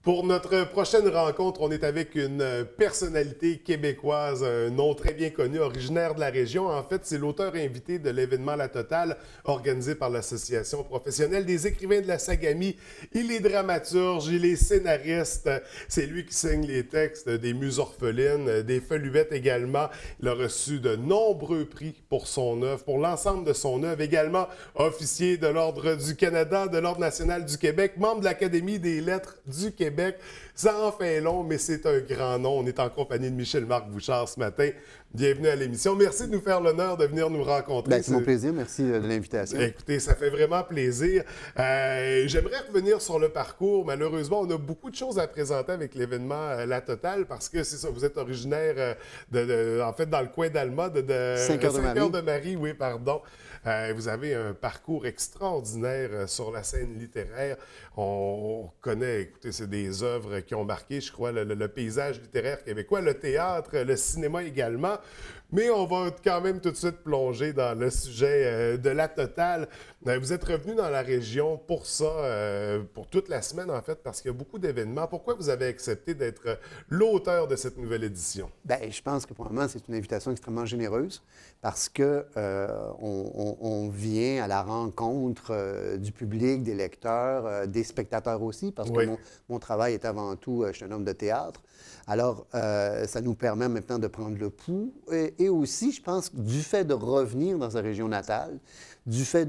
Pour notre prochaine rencontre, on est avec une personnalité québécoise, un nom très bien connu, originaire de la région. En fait, c'est l'auteur invité de l'événement La Totale, organisé par l'Association professionnelle des écrivains de la Sagamie. Il est dramaturge, il est scénariste. C'est lui qui signe les textes des Muses orphelines, des Feluettes également. Il a reçu de nombreux prix pour son œuvre, pour l'ensemble de son œuvre. Également officier de l'Ordre du Canada, de l'Ordre national du Québec, membre de l'Académie des lettres du Québec. Ça en fait long, mais c'est un grand nom. On est en compagnie de Michel-Marc Bouchard ce matin. Bienvenue à l'émission. Merci de nous faire l'honneur de venir nous rencontrer. C'est mon plaisir. Merci de l'invitation. Écoutez, ça fait vraiment plaisir. J'aimerais revenir sur le parcours. Malheureusement, on a beaucoup de choses à présenter avec l'événement La Totale parce que c'est ça, vous êtes originaire en fait, dans le coin d'Alma, de Saint-Cœur-de-Marie. Oui, pardon. Vous avez un parcours extraordinaire sur la scène littéraire. On connaît, écoutez, c'est des œuvres qui ont marqué, je crois, le paysage littéraire québécois, le théâtre, le cinéma également. Mais on va quand même tout de suite plonger dans le sujet de La Totale. Vous êtes revenu dans la région pour ça, pour toute la semaine en fait, parce qu'il y a beaucoup d'événements. Pourquoi vous avez accepté d'être l'auteur de cette nouvelle édition? Bien, je pense que pour le moment, c'est une invitation extrêmement généreuse parce que on vient à la rencontre du public, des lecteurs, des spectateurs aussi, parce que mon travail est avant tout, je suis un homme de théâtre. Alors, ça nous permet maintenant de prendre le pouls et aussi, je pense, du fait de revenir dans sa région natale, du fait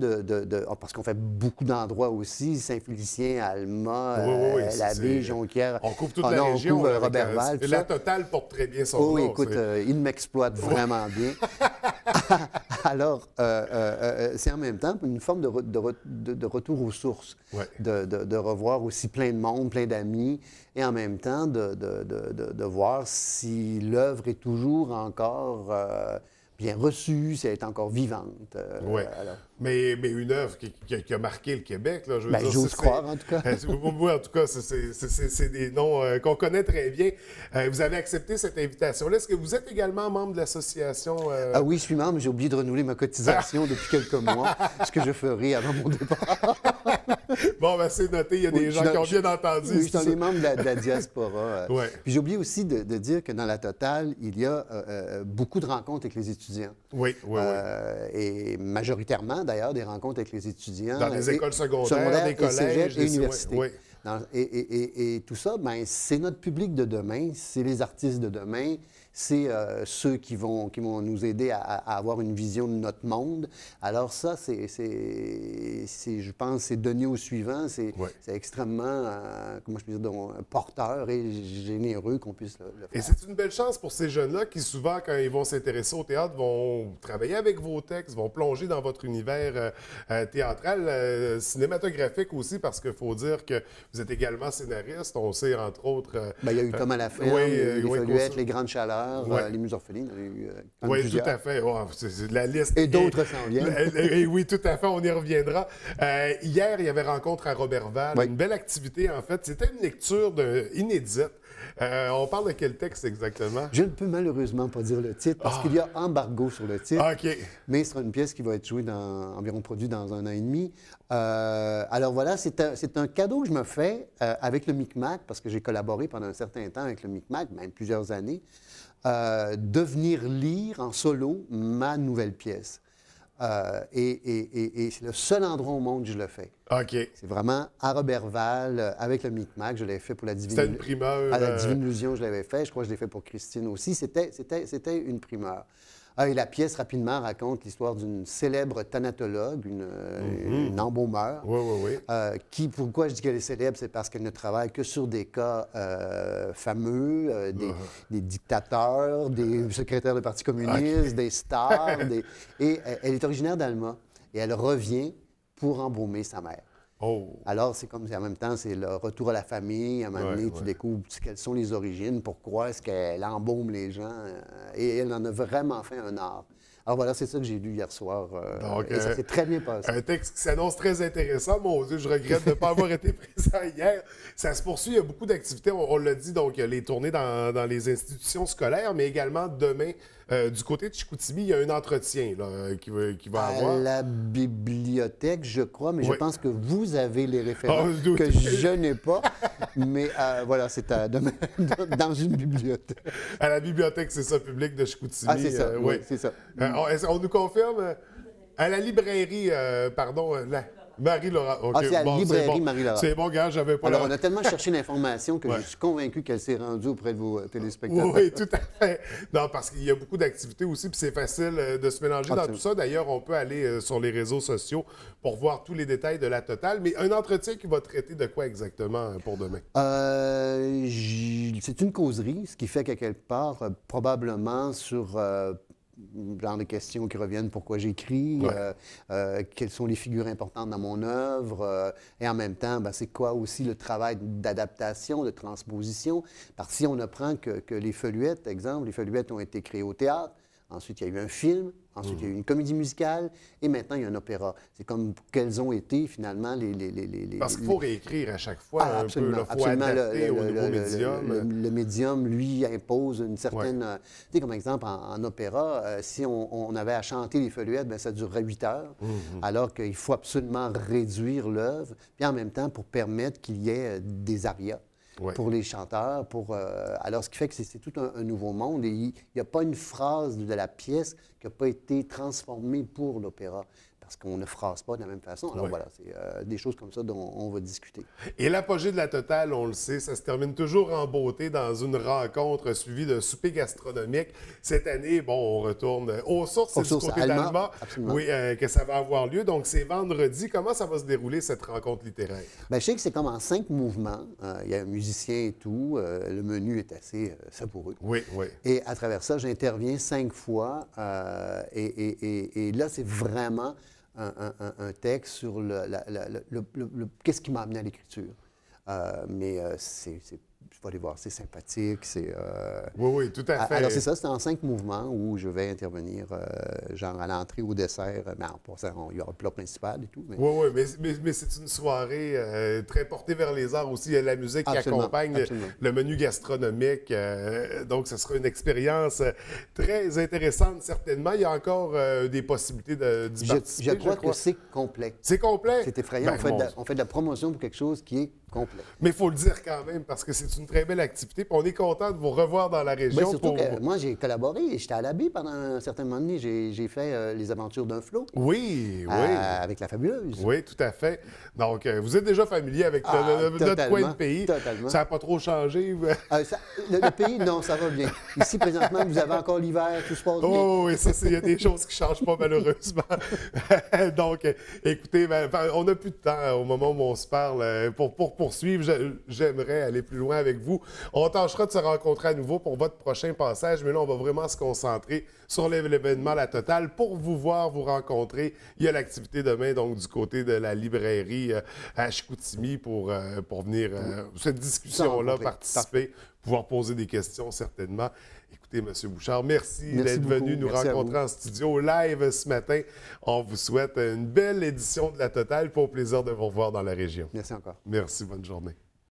parce qu'on fait beaucoup d'endroits aussi, Saint-Félicien, Alma, L'Abbé, Jonquière. On couvre toute la région. On couvre Roberval. La Totale porte très bien son nom. Oui, écoute, il m'exploite vraiment bien. Alors, c'est en même temps une forme de retour aux sources, de revoir aussi plein de monde, plein d'amis, et en même temps de voir si l'œuvre est toujours encore bien reçue, si elle est encore vivante. Oui, mais une œuvre qui a marqué le Québec, là, je veux dire, j'ose croire, en tout cas. Oui, en tout cas, c'est des noms qu'on connaît très bien. Vous avez accepté cette invitation-là. Est-ce que vous êtes également membre de l'association? Ah oui, je suis membre. J'ai oublié de renouveler ma cotisation depuis quelques mois, ce que je ferai avant mon départ. Bon, ben c'est noté. Il y a des gens qui ont bien entendu. Oui, je suis dans les membres de la diaspora. Puis j'ai oublié aussi de dire que dans La Totale, il y a beaucoup de rencontres avec les étudiants. Oui. Et majoritairement, d'ailleurs, des rencontres avec les étudiants. Dans les écoles secondaires, des collèges, et universités. Oui. Et tout ça, bien, c'est notre public de demain, c'est les artistes de demain, c'est ceux qui vont nous aider à avoir une vision de notre monde. Alors ça, je pense, c'est donné au suivant, c'est extrêmement, comment je peux dire, porteur et généreux qu'on puisse le faire. Et c'est une belle chance pour ces jeunes-là qui, souvent, quand ils vont s'intéresser au théâtre, vont travailler avec vos textes, vont plonger dans votre univers théâtral, cinématographique aussi, parce qu'il faut dire que vous êtes également scénariste. On sait, entre autres... il y a eu Thomas Laferme, les Feluettes, Les Grandes Chaleurs, les Muses orphelines. Oui, tout à fait. Oh, c'est la liste. Et d'autres s'en viennent. Et oui, tout à fait. On y reviendra. Hier, il y avait rencontre à Roberval. Une belle activité, en fait. C'était une lecture inédite. On parle de quel texte exactement? Je ne peux malheureusement pas dire le titre parce qu'il y a embargo sur le titre. OK. Mais ce sera une pièce qui va être jouée environ produite dans 1 an et demi. Alors voilà, c'est un cadeau que je me fais avec le Micmac, parce que j'ai collaboré pendant un certain temps avec le Micmac, même plusieurs années, de venir lire en solo ma nouvelle pièce. Et c'est le seul endroit au monde où je le fais. OK. C'est vraiment à Roberval, avec le Micmac. Je l'avais fait pour la Divine... C'était une primeur. À la Divine Illusion, je l'avais fait. Je crois que je l'ai fait pour Christine aussi. C'était une primeur. Et la pièce, rapidement, raconte l'histoire d'une célèbre thanatologue, une embaumeur. Qui, pourquoi je dis qu'elle est célèbre, c'est parce qu'elle ne travaille que sur des cas fameux, des dictateurs, des secrétaires de Parti communiste, des stars. Et elle est originaire d'Alma. Et elle revient pour embaumer sa mère. Alors, c'est comme en même temps, c'est le retour à la famille. À un moment donné, tu découvres quelles sont les origines, pourquoi est-ce qu'elle embaume les gens. Et elle en a vraiment fait un art. Alors voilà, c'est ça que j'ai lu hier soir. Donc, et ça s'est très bien passé. Un texte qui s'annonce très intéressant. Mon Dieu, je regrette de ne pas avoir été présent hier. Ça se poursuit, il y a beaucoup d'activités, on l'a dit, donc il y a les tournées dans les institutions scolaires, mais également demain, du côté de Chicoutimi, il y a un entretien là, qui va avoir. À la bibliothèque, je crois, mais je pense que vous avez les références que je n'ai pas. Mais voilà, c'est demain dans une bibliothèque. À la bibliothèque, c'est ça, publique de Chicoutimi. Ah, c'est ça, oui, c'est ça. On nous confirme, à la librairie, pardon, Marie-Laura. Okay, c'est à la librairie Marie-Laura. C'est bon, gars, j'avais pas... Alors, on a tellement cherché l'information que je suis convaincu qu'elle s'est rendue auprès de vos téléspectateurs. Oui, tout à fait. Non, parce qu'il y a beaucoup d'activités aussi, puis c'est facile de se mélanger dans tout ça. D'ailleurs, on peut aller sur les réseaux sociaux pour voir tous les détails de la totale. Mais un entretien qui va traiter de quoi exactement pour demain? C'est une causerie, ce qui fait qu'à quelque part, probablement sur... genre de questions qui reviennent, pourquoi j'écris, quelles sont les figures importantes dans mon œuvre, et en même temps, c'est quoi aussi le travail d'adaptation, de transposition. Parce que si on apprend que les Feuillettes, exemple, les Feuillettes ont été créées au théâtre, ensuite il y a eu un film, ensuite il y a eu une comédie musicale, et maintenant il y a un opéra. C'est comme quelles ont été finalement Parce qu'il faut réécrire à chaque fois un peu, il faut adapter au nouveau médium. Le médium, lui, impose une certaine... Tu sais, comme exemple, en opéra, si on avait à chanter les Feuillettes, ça durerait 8 heures, alors qu'il faut absolument réduire l'œuvre, puis en même temps pour permettre qu'il y ait des arias. Pour les chanteurs. Alors, ce qui fait que c'est tout un nouveau monde. Et il n'y a pas une phrase de la pièce qui n'a pas été transformée pour l'opéra. Parce qu'on ne phrase pas de la même façon. Alors voilà, c'est des choses comme ça dont on va discuter. Et l'apogée de la totale, on le sait, ça se termine toujours en beauté dans une rencontre suivie d'un souper gastronomique. Cette année, on retourne aux sources, c'est du côté d'Alma, que ça va avoir lieu. Donc, c'est vendredi. Comment ça va se dérouler, cette rencontre littéraire? Je sais que c'est comme en 5 mouvements. Il y a un musicien et tout. Le menu est assez savoureux. Oui. Et à travers ça, j'interviens 5 fois. Et là, c'est vraiment... un texte sur qu'est-ce qui m'a amené à l'écriture. Mais je vais aller voir, c'est sympathique, c'est... Oui, tout à fait. Alors, c'est ça, c'est en 5 mouvements où je vais intervenir, genre à l'entrée, au dessert, mais en passant, il y aura le plat principal et tout. Oui, mais c'est une soirée très portée vers les arts aussi. Il y a la musique qui accompagne le menu gastronomique. Donc, ce sera une expérience très intéressante, certainement. Il y a encore des possibilités d'y participer, je crois que c'est complet. C'est complet? C'est effrayant. On fait de la promotion pour quelque chose qui est complet. Mais il faut le dire quand même, parce que c'est une très belle activité. Puis on est content de vous revoir dans la région. Surtout que moi, j'ai collaboré. J'étais à l'abbaye pendant un certain moment donné. J'ai fait les aventures d'un flot. Oui. Avec la Fabuleuse. Oui, tout à fait. Donc, vous êtes déjà familier avec notre coin de pays. Totalement. Ça n'a pas trop changé? Le pays, non, ça va bien. Ici, présentement, vous avez encore l'hiver, tout se passe bien. Oui, il y a des choses qui ne changent pas, malheureusement. Donc, écoutez, on n'a plus de temps au moment où on se parle pour poursuivre. J'aimerais aller plus loin avec vous. On tâchera de se rencontrer à nouveau pour votre prochain passage, mais là, on va vraiment se concentrer sur l'événement La Totale pour vous voir, vous rencontrer. Il y a l'activité demain, donc, du côté de la librairie à Chicoutimi pour venir cette discussion-là, participer, pouvoir poser des questions, certainement. Écoutez, M. Bouchard, merci d'être venu nous rencontrer en studio live ce matin. On vous souhaite une belle édition de La Totale. Pour plaisir de vous revoir dans la région. Merci encore. Merci, bonne journée.